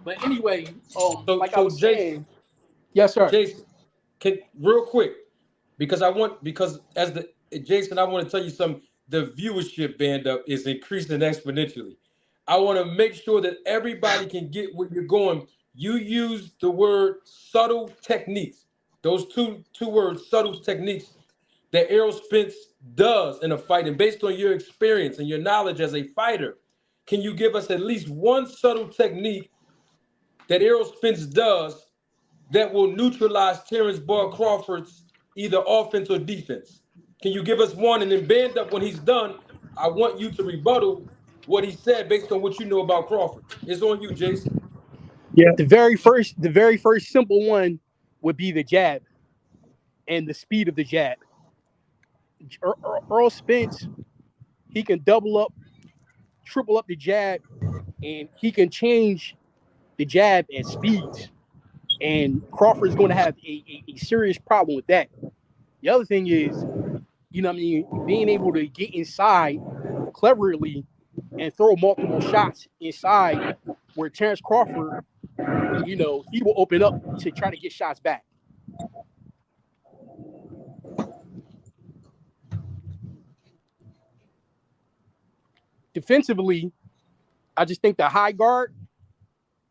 But anyway, So like I so was Jason, saying, yes, sir. Jason, can real quick because as the Jason, I want to tell you something. The viewership band up is increasing exponentially. I want to make sure that everybody can get where you're going. You use the word subtle techniques. Those two words, subtle techniques, that Errol Spence does in a fight. And based on your experience and your knowledge as a fighter, can you give us at least one subtle technique that Errol Spence does that will neutralize Terrence Bud Crawford's either offense or defense? Can you give us one? And then band up when he's done, I want you to rebuttal what he said based on what you know about Crawford. It's on you, Jason. Yeah. The very first simple one would be the jab and the speed of the jab. Earl Spence, he can double up, triple up the jab, and he can change the jab at speeds. And Crawford is going to have a serious problem with that. The other thing is, what I mean, being able to get inside cleverly and throw multiple shots inside where Terrence Crawford, he will open up to try to get shots back. Defensively, I just think the high guard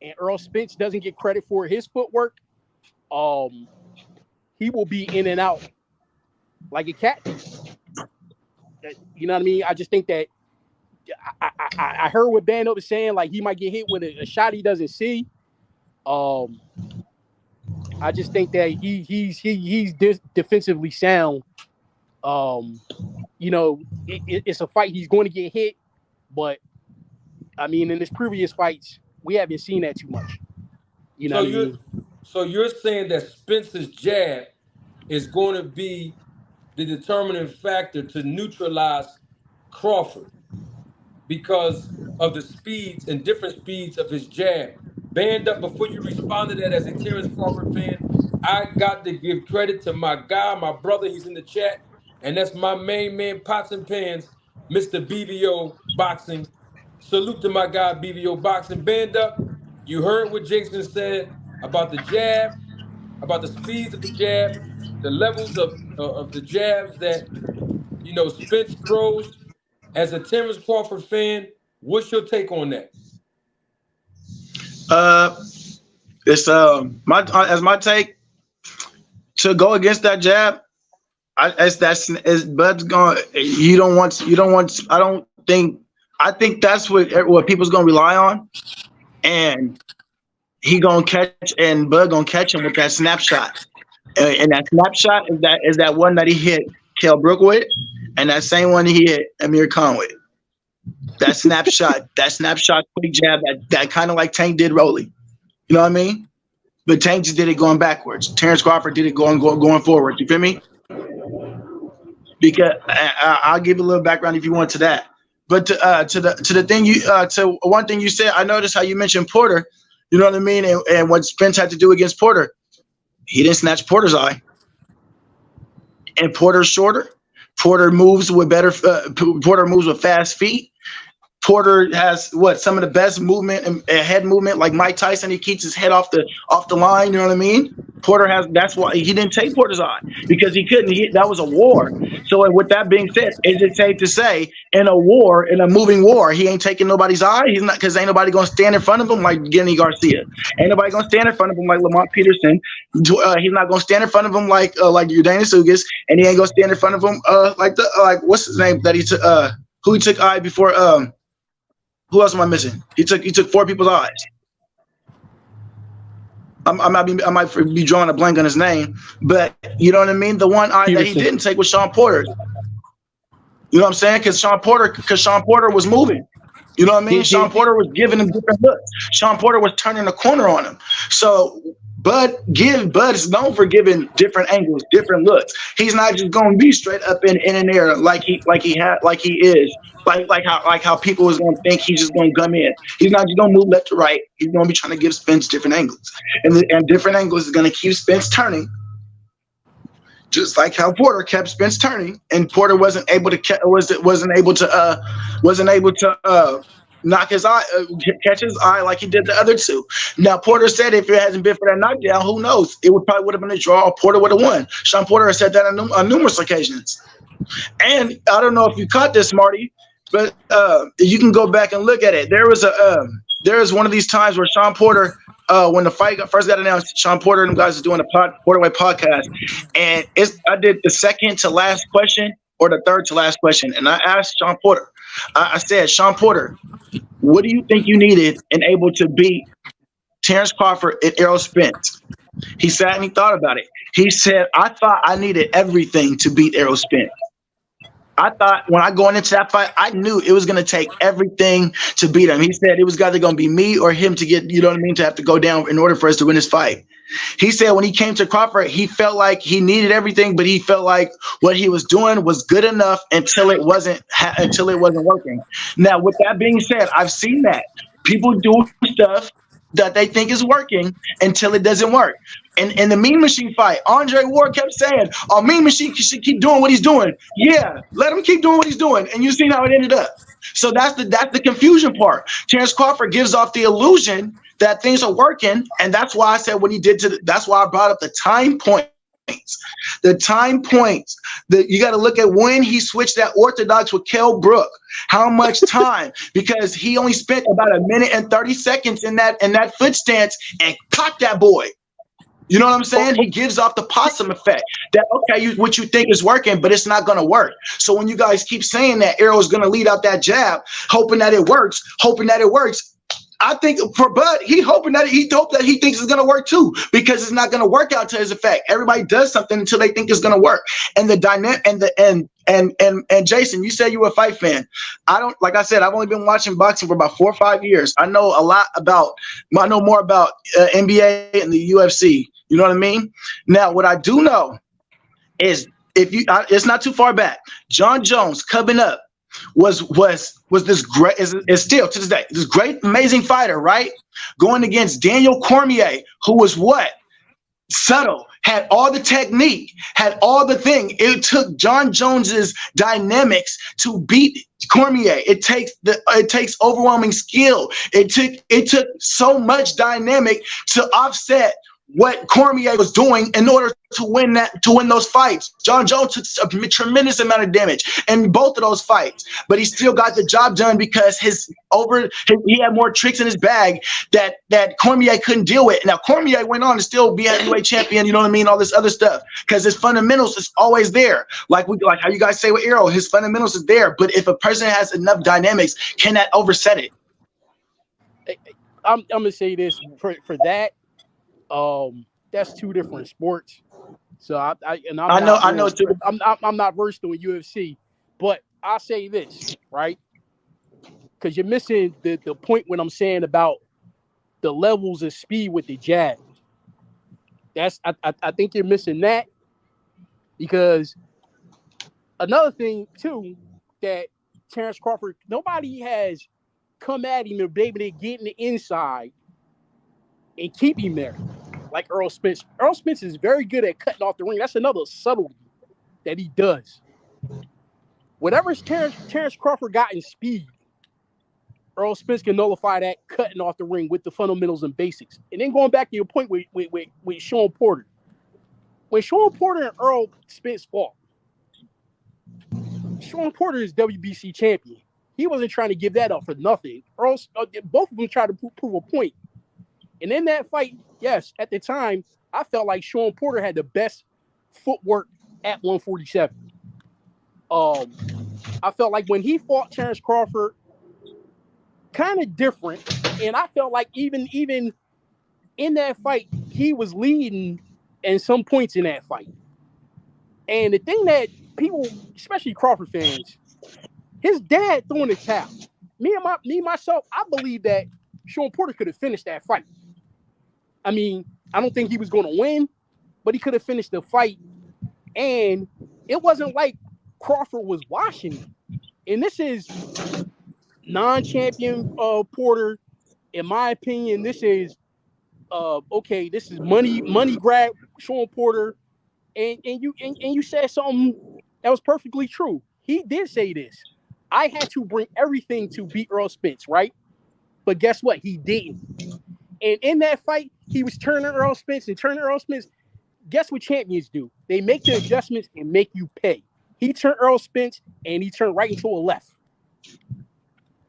and Earl Spence doesn't get credit for his footwork. He will be in and out like a catfish. You know what I mean? I just think that I heard what Bando was saying, like he might get hit with a shot he doesn't see. I just think that he's defensively sound. It's a fight he's going to get hit, but I mean, in his previous fights, we haven't seen that too much. You know So what I you're mean? so you're saying that Spence's jab is going to be the determining factor to neutralize Crawford because of the speeds and different speeds of his jab. Band up before you respond to that as a Terrence Crawford fan. I got to give credit to my guy, my brother. He's in the chat, and that's my main man, Pots and Pans, Mr. BBO Boxing. Salute to my guy, BBO Boxing. Band up. You heard what Jason said about the jab, about the speeds of the jab, the levels of the jabs that Spence throws. As a Terrence Crawford fan, what's your take on that? Uh, it's my as my take to go against that jab. As Bud's going. You don't want. You don't want. I don't think. I think that's what people's gonna rely on, and he gonna catch and Bud gonna catch him with that snapshot. And that snapshot is that one that he hit Kell Brook with, and that same one he hit Amir Khan with. That snapshot quick jab, that kind of like Tank did Rolly. You know what I mean? But Tank just did it going backwards. Terrence Crawford did it going forward. You feel me? Because I'll give you a little background if you want to that. But to the thing to one thing you said, I noticed how you mentioned Porter. You know what I mean? And what Spence had to do against Porter, he didn't snatch Porter's eye. And Porter's shorter. Porter moves with Porter moves with fast feet. Porter has some of the best movement and head movement, like Mike Tyson. He keeps his head off the line. You know what I mean? Porter has. That's why he didn't take Porter's eye, because he couldn't. That was a war. So with that being said, is it safe to say in a moving war, he ain't taking nobody's eye? He's not, because ain't nobody gonna stand in front of him like Genny Garcia. Ain't nobody gonna stand in front of him like Lamont Peterson. He's not gonna stand in front of him like Udanis Ugas, and he ain't gonna stand in front of him like what's his name that he took who he took eye before who else am I missing? He took 4 people's eyes. I might be drawing a blank on his name, but you know what I mean. The one eye that he didn't take was Sean Porter. You know what I'm saying? Because Sean Porter was moving. You know what I mean? Sean Porter was giving him different looks. Sean Porter was turning the corner on him. So Bud is known for giving different angles, different looks. He's not just going to be straight up in the air like he is. Like how people is going to think he's just going to come in. He's not just going to move left to right. He's going to be trying to give Spence different angles, and different angles is going to keep Spence turning. Just like how Porter kept Spence turning, and Porter wasn't able to knock his eye, catch his eye like he did the other two. Now Porter said if it hasn't been for that knockdown, who knows? It would have been a draw. Porter would have won. Sean Porter has said that on numerous occasions. And I don't know if you caught this, Marty, but you can go back and look at it. There was one of these times where Sean Porter, when the fight first got announced, Sean Porter and them guys was doing a Porterway podcast, and I did the second to last question or the third to last question, and I asked Sean Porter. I said, Sean Porter, what do you think you needed and able to beat Terrence Crawford and Errol Spence? He sat and he thought about it. He said, I thought I needed everything to beat Errol Spence. I thought when I going into that fight, I knew it was going to take everything to beat him. He said it was either going to be me or him to get, you know what I mean, to have to go down in order for us to win this fight. He said when he came to Crawford, he felt like he needed everything, but he felt like what he was doing was good enough until it wasn't working. Now, with that being said, I've seen that people do stuff that they think is working until it doesn't work. And in the Mean Machine fight, Andre Ward kept saying, "Oh, Mean Machine should keep doing what he's doing." Yeah, let him keep doing what he's doing, and you seen how it ended up. So that's the confusion part. Terrence Crawford gives off the illusion that things are working, and that's why I said what he did that's why I brought up the time point. The time points that you got to look at when he switched that orthodox with Kell Brook. How much time? Because he only spent about a minute and 30 seconds in that foot stance and caught that boy. You know what I'm saying? He gives off the possum effect that, okay, what you think is working, but it's not going to work. So when you guys keep saying that Errol is going to lead out that jab, hoping that it works, I think for Bud, he hope that he thinks it's gonna work too, because it's not gonna work out to his effect. Everybody does something until they think it's gonna work. And the dynamic and Jason, you said you were a fight fan. Like I said, I've only been watching boxing for about 4 or 5 years. I know more about NBA and the UFC. You know what I mean? Now, what I do know is it's not too far back. John Jones coming up was this great is still to this day this great amazing fighter, right? Going against Daniel Cormier, who was what? Subtle, had all the technique, had all the thing. It took John Jones's dynamics to beat Cormier. It takes overwhelming skill. It took so much dynamic to offset what Cormier was doing in order to win those fights. John Jones took a tremendous amount of damage in both of those fights, but he still got the job done because he had more tricks in his bag that Cormier couldn't deal with. Now Cormier went on to still be a heavyweight champion, you know what I mean, all this other stuff, because his fundamentals is always there. Like how you guys say with Errol, his fundamentals is there, but if a person has enough dynamics, can that overset it? I'm gonna say this for that. That's two different sports. So I'm not versed in UFC, but I'll say this, right? Because you're missing the point when I'm saying about the levels of speed with the jab. I think you're missing that, because another thing too that Terrence Crawford, nobody has come at him and be able to get in the inside and keep him there like Errol Spence. Errol Spence is very good at cutting off the ring. That's another subtlety that he does. Whatever Terrence Crawford got in speed, Errol Spence can nullify that cutting off the ring with the fundamentals and basics. And then going back to your point with Sean Porter. When Sean Porter and Errol Spence fought, Sean Porter is WBC champion. He wasn't trying to give that up for nothing. Both of them tried to prove a point. And in that fight, yes, at the time, I felt like Sean Porter had the best footwork at 147. I felt like when he fought Terrence Crawford, kind of different. And I felt like even in that fight, he was leading in some points in that fight. And the thing that people, especially Crawford fans, his dad throwing the towel. Myself, I believe that Sean Porter could have finished that fight. I mean, I don't think he was going to win, but he could have finished the fight. And it wasn't like Crawford was washing him. And this is non-champion Porter. In my opinion, this is this is money grab Sean Porter. And you said something that was perfectly true. He did say this. I had to bring everything to beat Errol Spence, right? But guess what? He didn't. And in that fight, he was turning Errol Spence and turning Errol Spence. Guess what champions do? They make the adjustments and make you pay. He turned Errol Spence and he turned right into a left.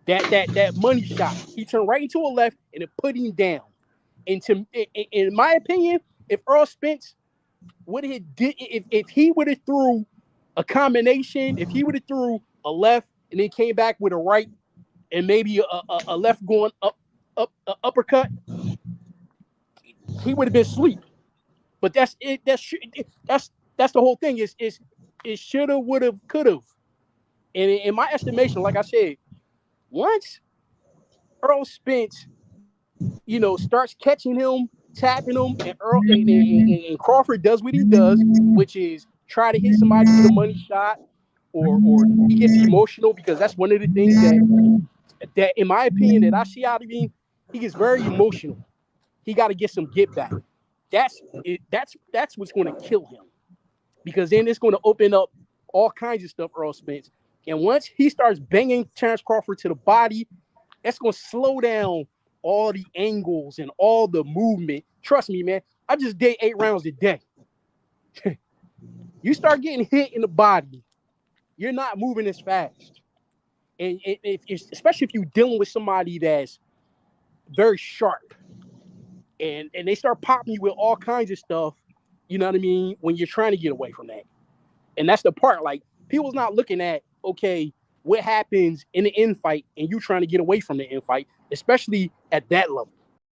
That money shot. He turned right into a left and it put him down. And in my opinion, if Errol Spence would have did if he would have threw a combination, if he would have threw a left and then came back with a right and maybe a left going uppercut, he would have been asleep. But that's it. That's the whole thing. It shoulda, woulda, coulda. And in my estimation, like I said, once Errol Spence, starts catching him, tapping him, and Crawford does what he does, which is try to hit somebody with a money shot, or he gets emotional, because that's one of the things that in my opinion that I see out of him, he gets very emotional. He got to get some get back. That's what's going to kill him, because then it's going to open up all kinds of stuff, Errol Spence. And once he starts banging Terrence Crawford to the body, that's going to slow down all the angles and all the movement. Trust me, man. I just did 8 rounds a day. You start getting hit in the body, you're not moving as fast. And especially if you're dealing with somebody that's very sharp, and they start popping you with all kinds of stuff, you know what I mean, when you're trying to get away from that. And that's the part, like, people's not looking at, okay, what happens in the infight and you trying to get away from the infight, especially at that level.